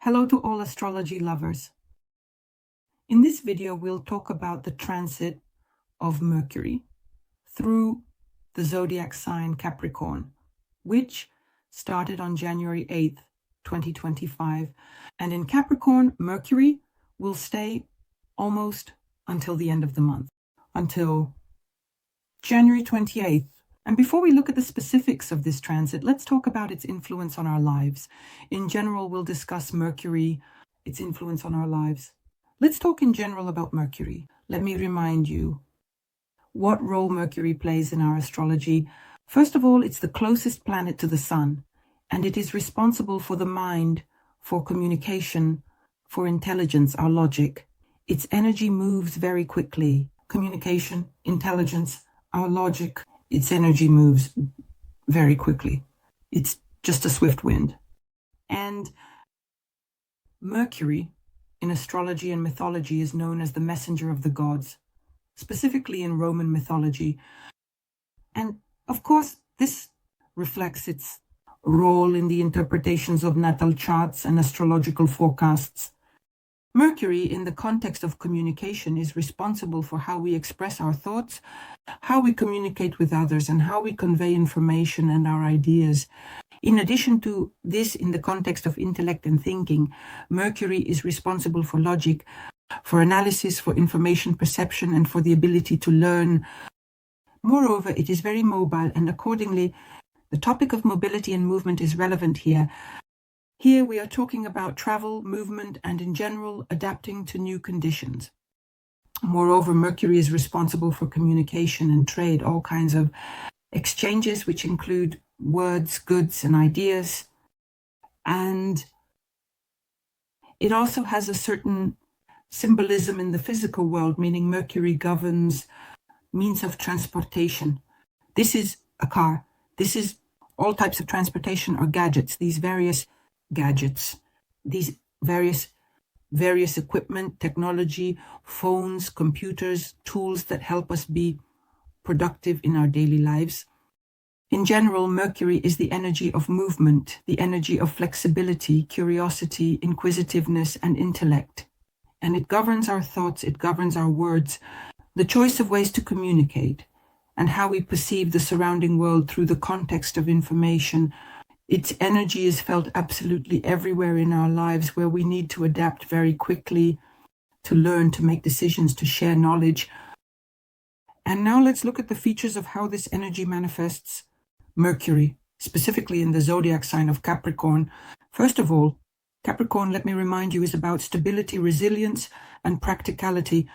Hello to all astrology lovers. In this video, we'll talk about the transit of Mercury through the zodiac sign Capricorn, which started on January 8th, 2025. And in Capricorn, Mercury will stay almost until the end of the month, until January 28th. And before we look at the specifics of this transit, let's talk about its influence on our lives. In general, we'll discuss Mercury, its influence on our lives. Let's talk in general about Mercury. Let me remind you what role Mercury plays in our astrology. First of all, it's the closest planet to the sun, and it is responsible for the mind, for communication, for intelligence, our logic. Its energy moves very quickly. Communication, intelligence, our logic. Its energy moves very quickly. It's just a swift wind. And Mercury in astrology and mythology is known as the messenger of the gods, specifically in Roman mythology. And of course, this reflects its role in the interpretations of natal charts and astrological forecasts. Mercury, in the context of communication, is responsible for how we express our thoughts, how we communicate with others, and how we convey information and our ideas. In addition to this, in the context of intellect and thinking, Mercury is responsible for logic, for analysis, for information perception, and for the ability to learn. Moreover, it is very mobile, and accordingly, the topic of mobility and movement is relevant here. Here we are talking about travel, movement, and in general, adapting to new conditions. Moreover, Mercury is responsible for communication and trade, all kinds of exchanges, which include words, goods, and ideas. And it also has a certain symbolism in the physical world, meaning Mercury governs means of transportation. This is a car. This is all types of transportation or gadgets, these various gadgets, these various equipment, technology, phones, computers, tools that help us be productive in our daily lives. In general, Mercury is the energy of movement, the energy of flexibility, curiosity, inquisitiveness, and intellect. And it governs our thoughts, it governs our words, the choice of ways to communicate, and how we perceive the surrounding world through the context of information. Its energy is felt absolutely everywhere in our lives, where we need to adapt very quickly, to learn, to make decisions, to share knowledge. And now let's look at the features of how this energy manifests Mercury, specifically in the zodiac sign of Capricorn. First of all, Capricorn, let me remind you, is about stability, resilience, and practicality.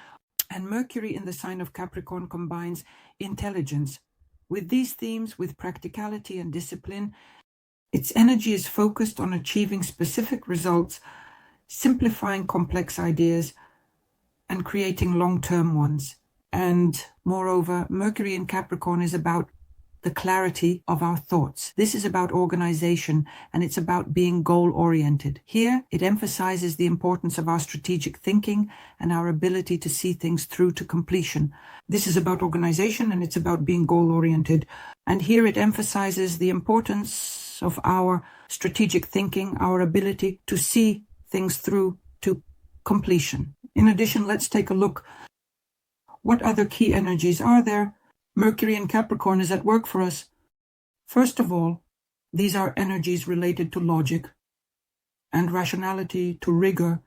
And Mercury in the sign of Capricorn combines intelligence. With these themes, with practicality and discipline, its energy is focused on achieving specific results, simplifying complex ideas, and creating long-term ones. And moreover, Mercury in Capricorn is about the clarity of our thoughts. This is about organization, and it's about being goal-oriented. Here, it emphasizes the importance of our strategic thinking and our ability to see things through to completion. This is about organization, and it's about being goal-oriented. And here it emphasizes the importance of our strategic thinking, our ability to see things through to completion. In addition, let's take a look. What other key energies are there? Mercury in Capricorn is at work for us. First of all, these are energies related to logic and rationality, to rigor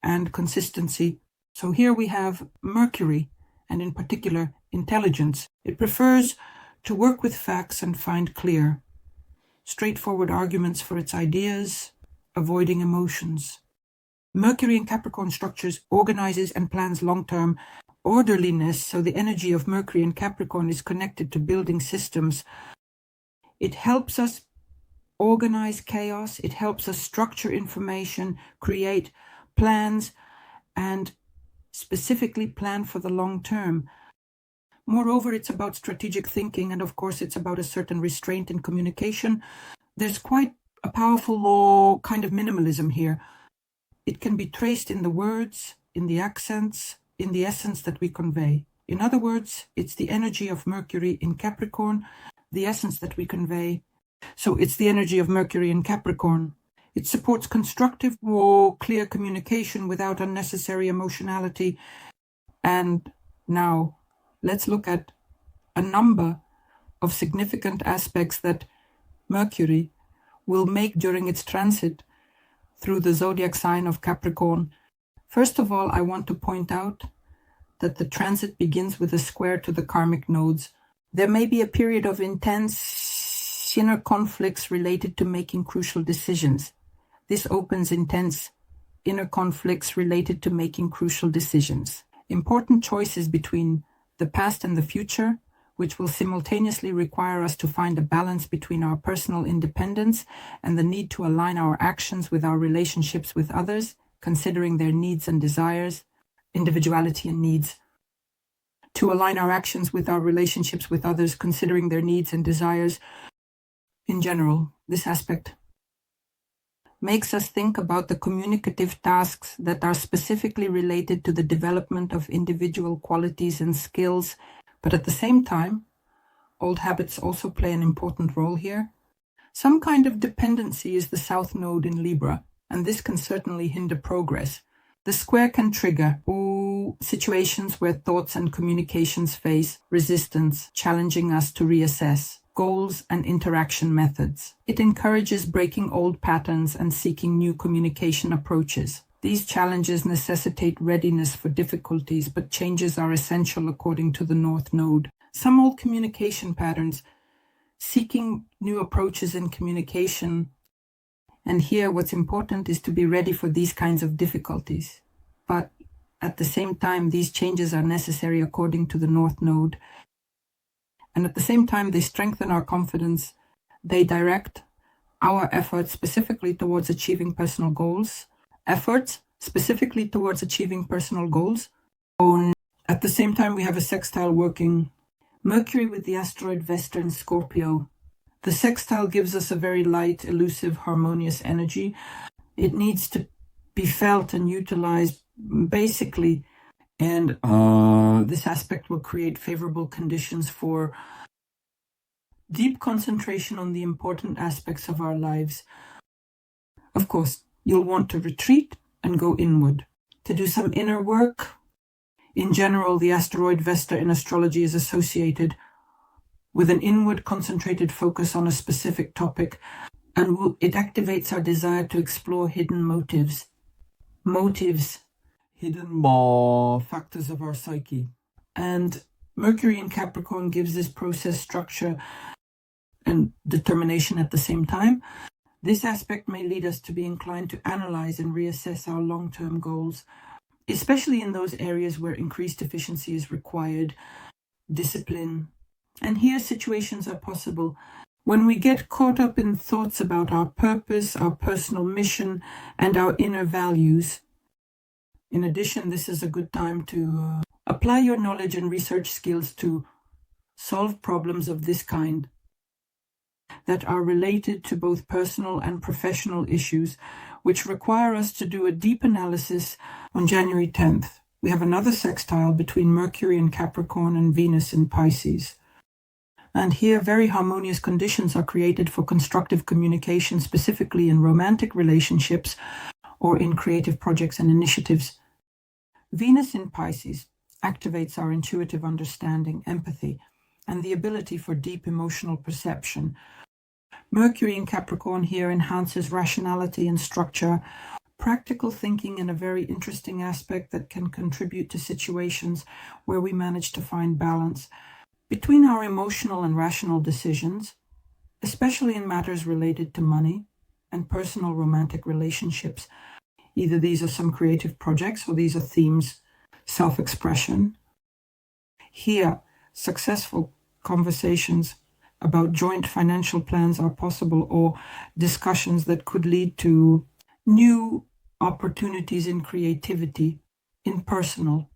and consistency. So here we have Mercury, and in particular, intelligence. It prefers to work with facts and find clear, straightforward arguments for its ideas, avoiding emotions. Mercury in Capricorn structures, organizes, and plans long-term orderliness. So the energy of Mercury in Capricorn is connected to building systems. It helps us organize chaos. It helps us structure information, create plans, and specifically plan for the long term. Moreover, it's about strategic thinking, and of course, it's about a certain restraint in communication. There's quite a powerful kind of minimalism here. It can be traced in the words, in the accents, in the essence that we convey. In other words, it's the energy of Mercury in Capricorn, the essence that we convey. So it's the energy of Mercury in Capricorn. It supports constructive or clear communication without unnecessary emotionality. And now let's look at a number of significant aspects that Mercury will make during its transit through the zodiac sign of Capricorn. First of all, I want to point out that the transit begins with a square to the karmic nodes. There may be a period of intense inner conflicts related to making crucial decisions. This opens intense inner conflicts related to making crucial decisions. Important choices between the past and the future, which will simultaneously require us to find a balance between our personal independence and the need to align our actions with our relationships with others, considering their needs and desires, individuality and needs. To align our actions with our relationships with others, considering their needs and desires. In general, this aspect makes us think about the communicative tasks that are specifically related to the development of individual qualities and skills, but at the same time, old habits also play an important role here. Some kind of dependency is the south node in Libra, and this can certainly hinder progress. The square can trigger situations where thoughts and communications face resistance, challenging us to reassess goals and interaction methods. It encourages breaking old patterns and seeking new communication approaches. These challenges necessitate readiness for difficulties, but changes are essential according to the North Node. Some old communication patterns, seeking new approaches in communication. And here what's important is to be ready for these kinds of difficulties. But at the same time, these changes are necessary according to the North Node. And at the same time, they strengthen our confidence. They direct our efforts specifically towards achieving personal goals. At the same time, we have a sextile working Mercury with the asteroid Vesta in Scorpio. The sextile gives us a very light, elusive, harmonious energy. It needs to be felt and utilized basically, and this aspect will create favorable conditions for deep concentration on the important aspects of our lives. Of course, you'll want to retreat and go inward, to do some inner work. In general, the asteroid Vesta in astrology is associated with an inward concentrated focus on a specific topic, and it activates our desire to explore hidden motives, hidden factors of our psyche. And Mercury in Capricorn gives this process structure and determination at the same time. This aspect may lead us to be inclined to analyze and reassess our long-term goals, especially in those areas where increased efficiency is required, discipline. And here situations are possible when we get caught up in thoughts about our purpose, our personal mission, and our inner values. In addition, this is a good time to apply your knowledge and research skills to solve problems of this kind that are related to both personal and professional issues, which require us to do a deep analysis. On January 10th, we have another sextile between Mercury in Capricorn and Venus in Pisces. And here, very harmonious conditions are created for constructive communication, specifically in romantic relationships or in creative projects and initiatives. Venus in Pisces activates our intuitive understanding, empathy, and the ability for deep emotional perception. Mercury in Capricorn here enhances rationality and structure, practical thinking, and a very interesting aspect that can contribute to situations where we manage to find balance between our emotional and rational decisions, especially in matters related to money and personal romantic relationships. Either these are some creative projects or these are themes, self-expression. Here, successful conversations about joint financial plans are possible, or discussions that could lead to new opportunities in creativity, in personal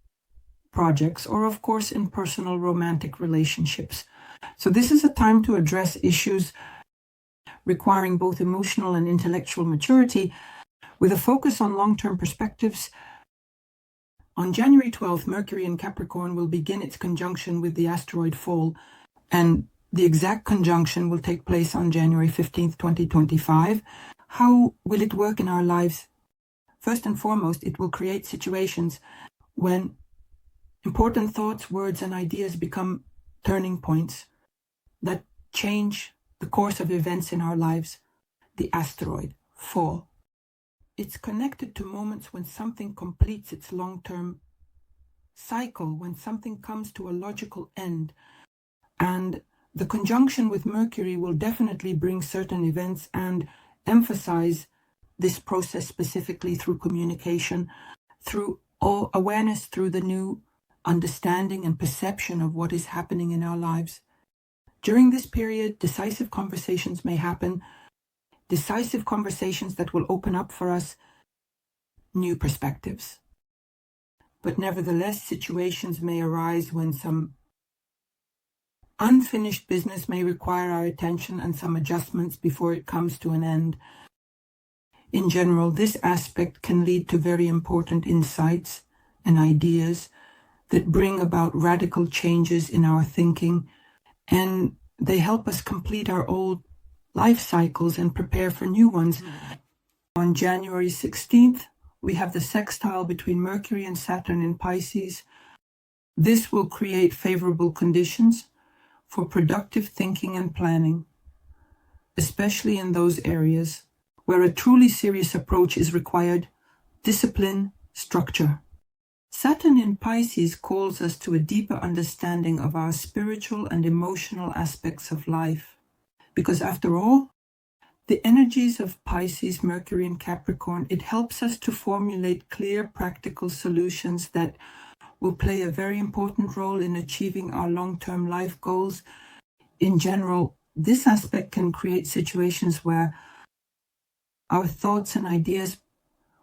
projects, or of course in personal romantic relationships. So this is a time to address issues requiring both emotional and intellectual maturity, with a focus on long-term perspectives. On January 12th, Mercury in Capricorn will begin its conjunction with the asteroid Fall, and the exact conjunction will take place on January 15th, 2025. How will it work in our lives? First and foremost, it will create situations when important thoughts, words, and ideas become turning points that change the course of events in our lives. The asteroid fall. It's connected to moments when something completes its long-term cycle, when something comes to a logical end. And the conjunction with Mercury will definitely bring certain events and emphasize this process specifically through communication, through awareness, through the new understanding and perception of what is happening in our lives. During this period, decisive conversations may happen, decisive conversations that will open up for us new perspectives. But nevertheless, situations may arise when some unfinished business may require our attention and some adjustments before it comes to an end. In general, this aspect can lead to very important insights and ideas that bring about radical changes in our thinking, and they help us complete our old life cycles and prepare for new ones. On January 16th, we have the sextile between Mercury and Saturn in Pisces. This will create favorable conditions for productive thinking and planning, especially in those areas where a truly serious approach is required: discipline, structure. Saturn in Pisces calls us to a deeper understanding of our spiritual and emotional aspects of life, because after all, the energies of Pisces, Mercury, and Capricorn, it helps us to formulate clear, practical solutions that will play a very important role in achieving our long-term life goals. In general, this aspect can create situations where our thoughts and ideas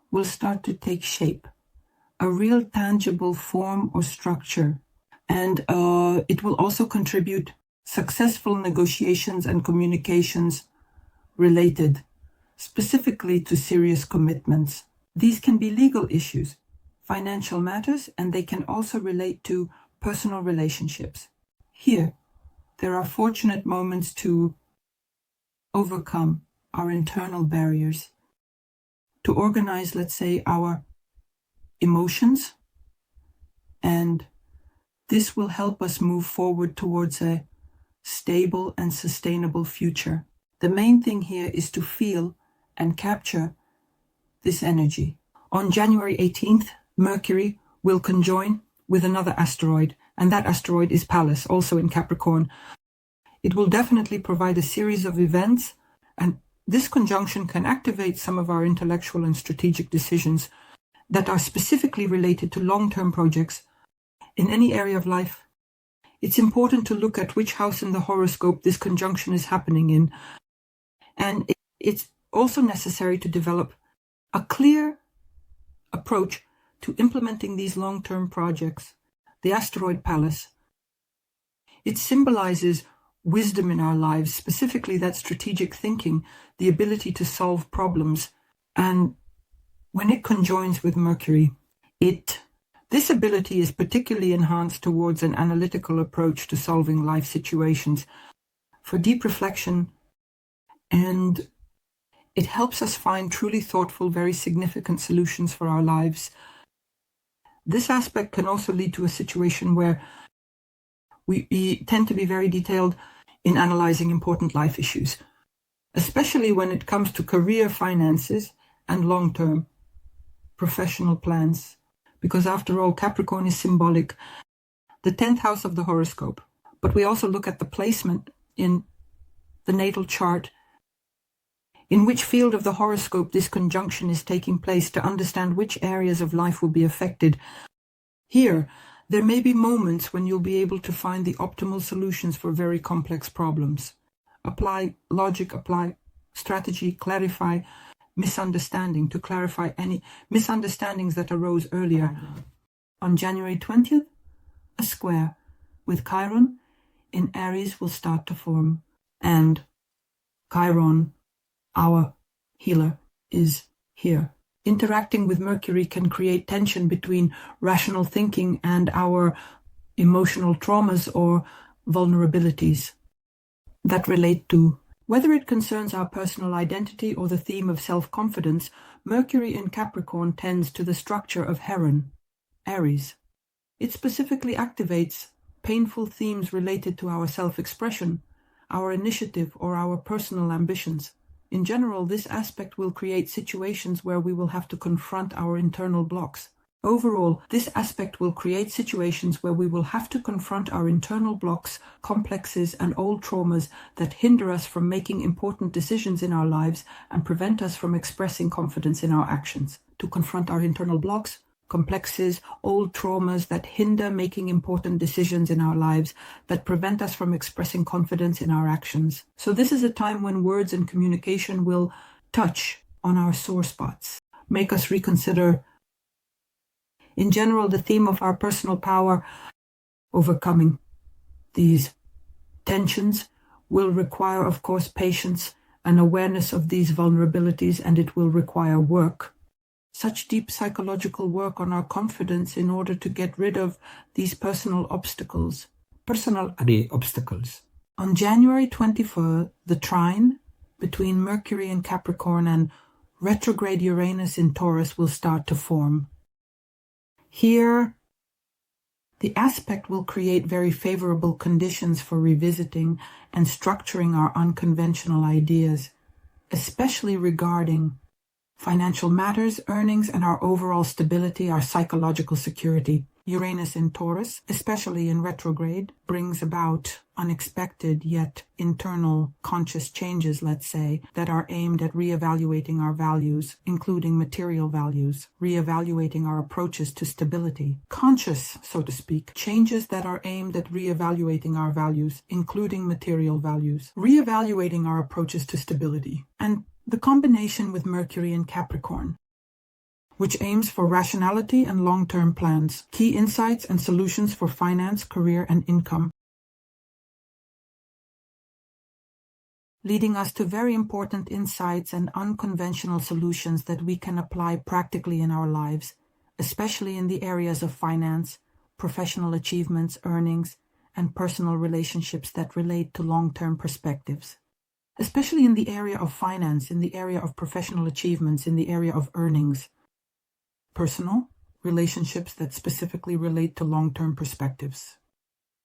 will start to take shape, a real tangible form or structure, and it will also contribute successful negotiations and communications related specifically to serious commitments. These can be legal issues, financial matters, and they can also relate to personal relationships. Here, there are fortunate moments to overcome our internal barriers, to organize, let's say, our emotions, and this will help us move forward towards a stable and sustainable future. The main thing here is to feel and capture this energy. On January 18th, Mercury will conjoin with another asteroid, and that asteroid is Pallas, also in Capricorn. It will definitely provide a series of events, and this conjunction can activate some of our intellectual and strategic decisions that are specifically related to long-term projects in any area of life. It's important to look at which house in the horoscope this conjunction is happening in, and it's also necessary to develop a clear approach to implementing these long-term projects. The asteroid Pallas, it symbolizes wisdom in our lives, specifically that strategic thinking, the ability to solve problems. And when it conjoins with Mercury, this ability is particularly enhanced towards an analytical approach to solving life situations, for deep reflection, and it helps us find truly thoughtful, very significant solutions for our lives. This aspect can also lead to a situation where we tend to be very detailed in analyzing important life issues, especially when it comes to career, finances, and long-term professional plans. Because after all, Capricorn is symbolic, the 10th house of the horoscope. But we also look at the placement in the natal chart, in which field of the horoscope this conjunction is taking place, to understand which areas of life will be affected. Here, there may be moments when you'll be able to find the optimal solutions for very complex problems. Apply logic, apply strategy, clarify misunderstanding, to clarify any misunderstandings that arose earlier. On January 20th, a square with Chiron in Aries will start to form, and Chiron, our healer, is here. Interacting with Mercury can create tension between rational thinking and our emotional traumas or vulnerabilities that relate to Whether it concerns our personal identity or the theme of self-confidence, Mercury in Capricorn tends to the structure of Heron, Aries. It specifically activates painful themes related to our self-expression, our initiative, or our personal ambitions. In general, this aspect will create situations where we will have to confront our internal blocks. Overall, this aspect will create situations where we will have to confront our internal blocks, complexes, and old traumas that hinder us from making important decisions in our lives and prevent us from expressing confidence in our actions. To confront our internal blocks, complexes, old traumas that hinder making important decisions in our lives, that prevent us from expressing confidence in our actions. So this is a time when words and communication will touch on our sore spots, make us reconsider. In general, the theme of our personal power, overcoming these tensions, will require, of course, patience and awareness of these vulnerabilities, and it will require work. Such deep psychological work on our confidence in order to get rid of these personal obstacles. On January 24th, the trine between Mercury in Capricorn and retrograde Uranus in Taurus will start to form. Here, the aspect will create very favorable conditions for revisiting and structuring our unconventional ideas, especially regarding financial matters, earnings, and our overall stability, our psychological security. Uranus in Taurus, especially in retrograde, brings about unexpected yet internal conscious changes, let's say, that are aimed at reevaluating our values, including material values, reevaluating our approaches to stability. Conscious, so to speak, changes that are aimed at reevaluating our values, including material values, reevaluating our approaches to stability. And the combination with Mercury in Capricorn, which aims for rationality and long-term plans, key insights and solutions for finance, career, and income, leading us to very important insights and unconventional solutions that we can apply practically in our lives, especially in the areas of finance, professional achievements, earnings, and personal relationships that relate to long-term perspectives. Especially in the area of finance, in the area of professional achievements, in the area of earnings, personal relationships that specifically relate to long-term perspectives.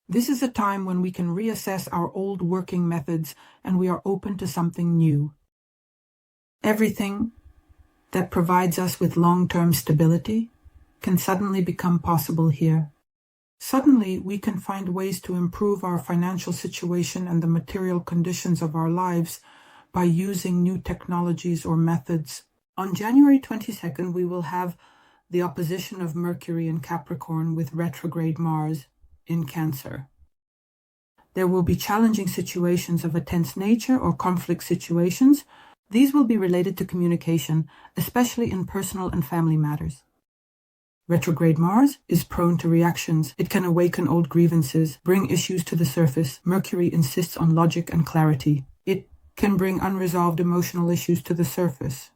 This is a time when we can reassess our old working methods and we are open to something new. Everything that provides us with long-term stability can suddenly become possible here. Suddenly, we can find ways to improve our financial situation and the material conditions of our lives by using new technologies or methods. On January 22nd, we will have the opposition of Mercury in Capricorn with retrograde Mars in Cancer. There will be challenging situations of a tense nature or conflict situations. These will be related to communication, especially in personal and family matters. Retrograde Mars is prone to reactions. It can awaken old grievances, bring issues to the surface. Mercury insists on logic and clarity. It can bring unresolved emotional issues to the surface.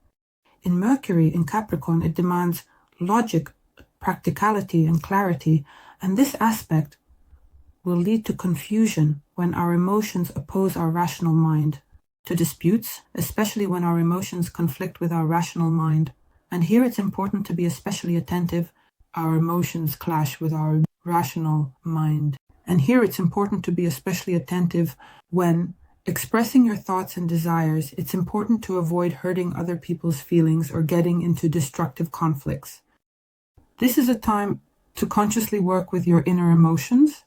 In Mercury in Capricorn, it demands logic, practicality, and clarity, and this aspect will lead to confusion when our emotions oppose our rational mind, to disputes, especially when our emotions conflict with our rational mind. And here it's important to be especially attentive. Our emotions clash with our rational mind. And here it's important to be especially attentive when expressing your thoughts and desires. It's important to avoid hurting other people's feelings or getting into destructive conflicts. This is a time to consciously work with your inner emotions,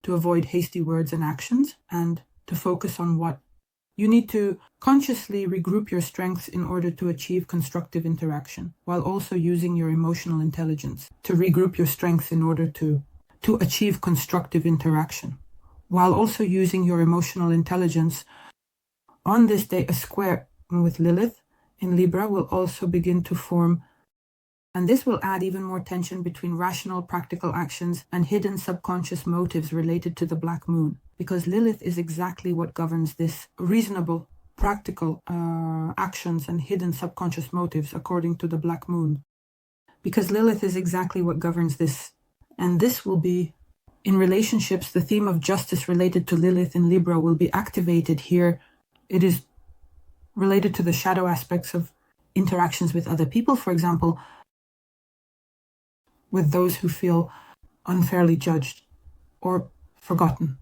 to avoid hasty words and actions, and to focus on what you need to consciously regroup your strengths in order to achieve constructive interaction, while also using your emotional intelligence to regroup your strengths in order to achieve constructive interaction, while also using your emotional intelligence. On this day, a square with Lilith in Libra will also begin to form, and this will add even more tension between rational, practical actions and hidden subconscious motives related to the Black Moon, because Lilith is exactly what governs this reasonable, practical actions and hidden subconscious motives according to the Black Moon. Because Lilith is exactly what governs this, and this will be, in relationships, the theme of justice related to Lilith in Libra will be activated here. It is related to the shadow aspects of interactions with other people, for example, with those who feel unfairly judged or forgotten.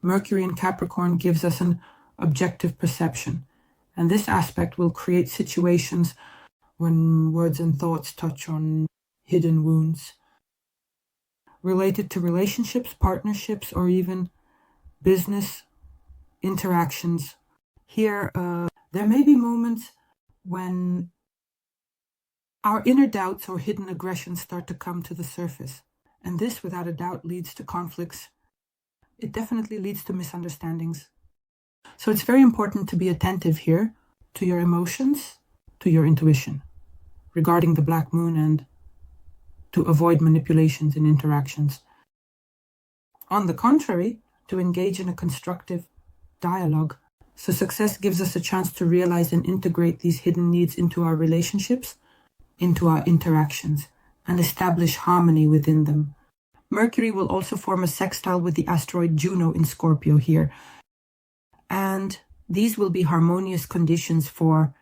Mercury in Capricorn gives us an objective perception, and this aspect will create situations when words and thoughts touch on hidden wounds related to relationships, partnerships, or even business interactions. Here, there may be moments when our inner doubts or hidden aggressions start to come to the surface, and this, without a doubt, leads to conflicts. It definitely leads to misunderstandings. So it's very important to be attentive here to your emotions, to your intuition regarding the black moon, and to avoid manipulations in interactions. On the contrary, to engage in a constructive dialogue. So success gives us a chance to realize and integrate these hidden needs into our relationships, into our interactions, and establish harmony within them. Mercury will also form a sextile with the asteroid Juno in Scorpio here. And these will be harmonious conditions for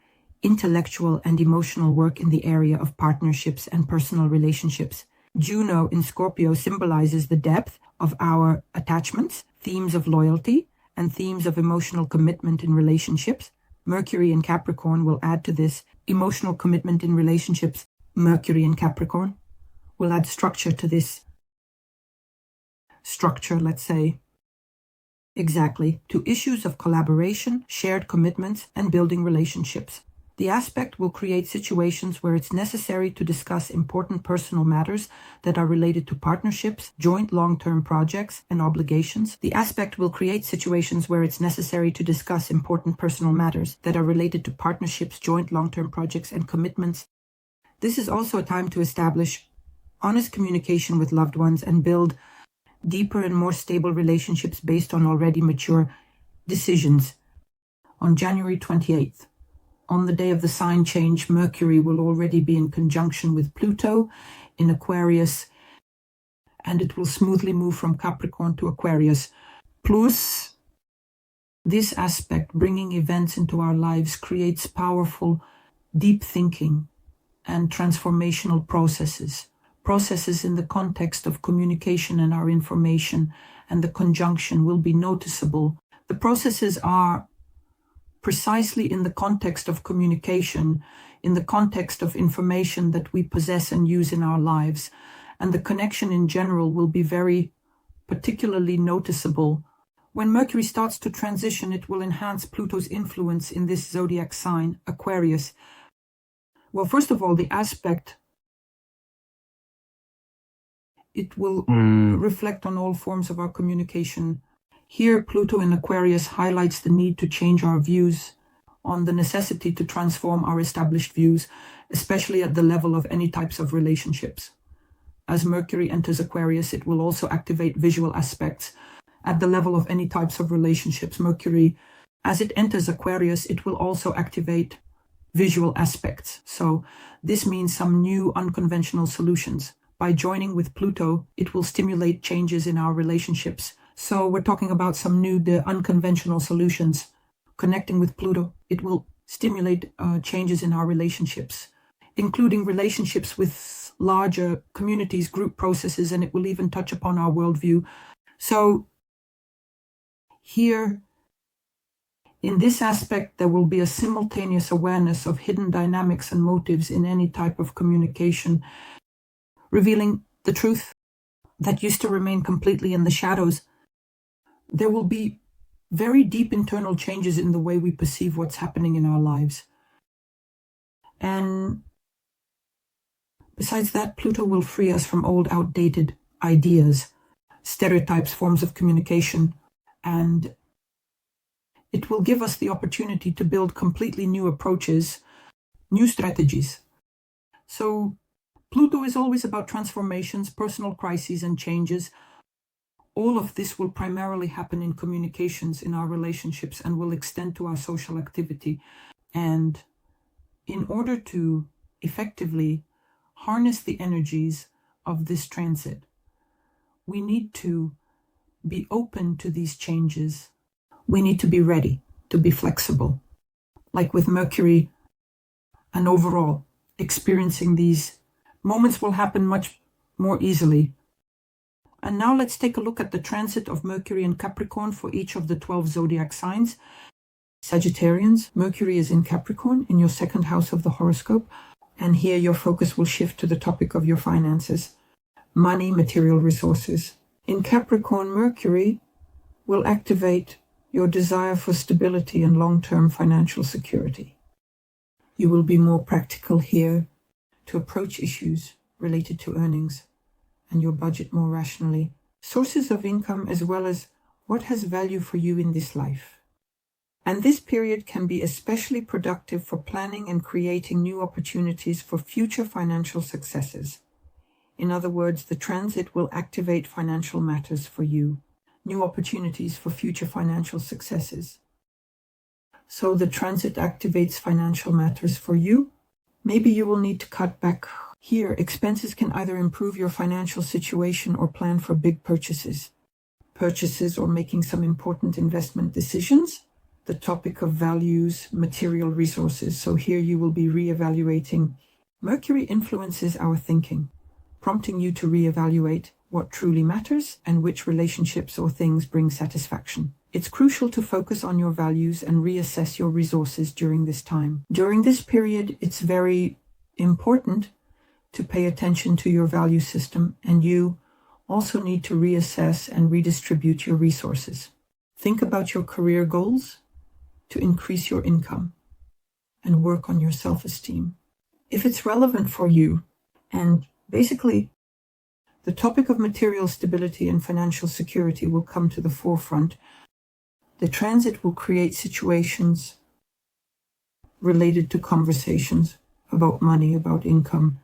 intellectual and emotional work in the area of partnerships and personal relationships. Juno in Scorpio symbolizes the depth of our attachments, themes of loyalty, and themes of emotional commitment in relationships. Mercury in Capricorn will add to this emotional commitment in relationships. Mercury in Capricorn will add structure to this structure, let's say. Exactly, to issues of collaboration, shared commitments, and building relationships. The aspect will create situations where it's necessary to discuss important personal matters that are related to partnerships, joint long-term projects, and obligations. The aspect will create situations where it's necessary to discuss important personal matters that are related to partnerships, joint long-term projects, and commitments. This is also a time to establish honest communication with loved ones and build deeper and more stable relationships based on already mature decisions. On January 28th, on the day of the sign change, Mercury will already be in conjunction with Pluto in Aquarius, and it will smoothly move from Capricorn to Aquarius. Plus, this aspect, bringing events into our lives, creates powerful, deep thinking and transformational processes in the context of communication and our information, and the conjunction will be noticeable. The processes are precisely in the context of communication, in the context of information that we possess and use in our lives, and the connection in general will be very particularly noticeable. When Mercury starts to transition, it will enhance Pluto's influence in this zodiac sign, Aquarius. Well, first of all, the aspect, it will reflect on all forms of our communication. Here, Pluto in Aquarius highlights the need to change our views on the necessity to transform our established views, especially at the level of any types of relationships. As Mercury enters Aquarius, it will also activate visual aspects at the level of any types of relationships. Mercury, as it enters Aquarius, it will also activate visual aspects. So this means some new unconventional solutions. By joining with Pluto, it will stimulate changes in our relationships. So we're talking about some new, unconventional solutions. Connecting with Pluto, it will stimulate changes in our relationships, including relationships with larger communities, group processes, and it will even touch upon our worldview. So here, in this aspect, there will be a simultaneous awareness of hidden dynamics and motives in any type of communication, revealing the truth that used to remain completely in the shadows. There will be very deep internal changes in the way we perceive what's happening in our lives. And besides that, Pluto will free us from old, outdated ideas, stereotypes, forms of communication, and it will give us the opportunity to build completely new approaches, new strategies. So Pluto is always about transformations, personal crises, and changes. All of this will primarily happen in communications, in our relationships, and will extend to our social activity. And in order to effectively harness the energies of this transit, we need to be open to these changes. We need to be ready, to be flexible. like with Mercury, and overall, experiencing these moments will happen much more easily. And now let's take a look at the transit of Mercury and Capricorn for each of the 12 zodiac signs. Sagittarians, Mercury is in Capricorn, in your second house of the horoscope, and here your focus will shift to the topic of your finances, money, material resources. In Capricorn, Mercury will activate your desire for stability and long-term financial security. You will be more practical here to approach issues related to earnings and your budget more rationally, sources of income as well as what has value for you in this life. And this period can be especially productive for planning and creating new opportunities for future financial successes. In other words, the transit will activate financial matters for you, new opportunities for future financial successes. So the transit activates financial matters for you. Maybe you will need to cut back here. Expenses can either improve your financial situation or plan for big purchases or making some important investment decisions. The topic of values, material resources. So here you will be reevaluating. Mercury influences our thinking, prompting you to reevaluate what truly matters and which relationships or things bring satisfaction. It's crucial to focus on your values and reassess your resources during this time. During this period, it's very important to pay attention to your value system, and you also need to reassess and redistribute your resources. Think about your career goals to increase your income and work on your self-esteem. If it's relevant for you, and basically the topic of material stability and financial security will come to the forefront. The transit will create situations related to conversations about money, about income,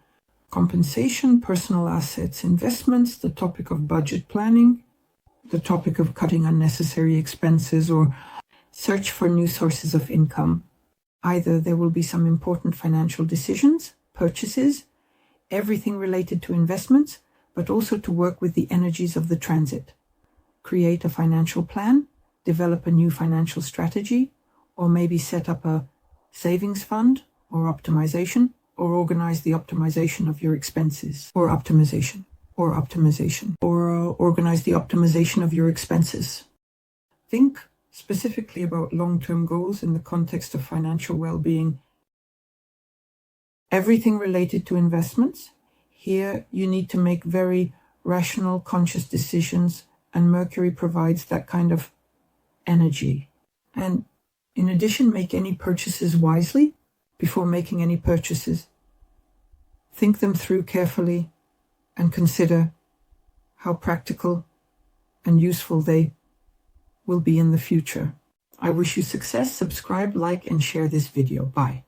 compensation, personal assets, investments, the topic of budget planning, the topic of cutting unnecessary expenses or search for new sources of income. Either there will be some important financial decisions, purchases, everything related to investments, but also to work with the energies of the transit. Create a financial plan, develop a new financial strategy, or maybe set up a savings fund or optimization, or organize the optimization of your expenses, or organize the optimization of your expenses. Think specifically about long-term goals in the context of financial well-being. Everything related to investments. Here you need to make very rational, conscious decisions, and Mercury provides that kind of energy. And in addition, make any purchases wisely. Before making any purchases, think them through carefully and consider how practical and useful they will be in the future. I wish you success. Subscribe, like, and share this video. Bye.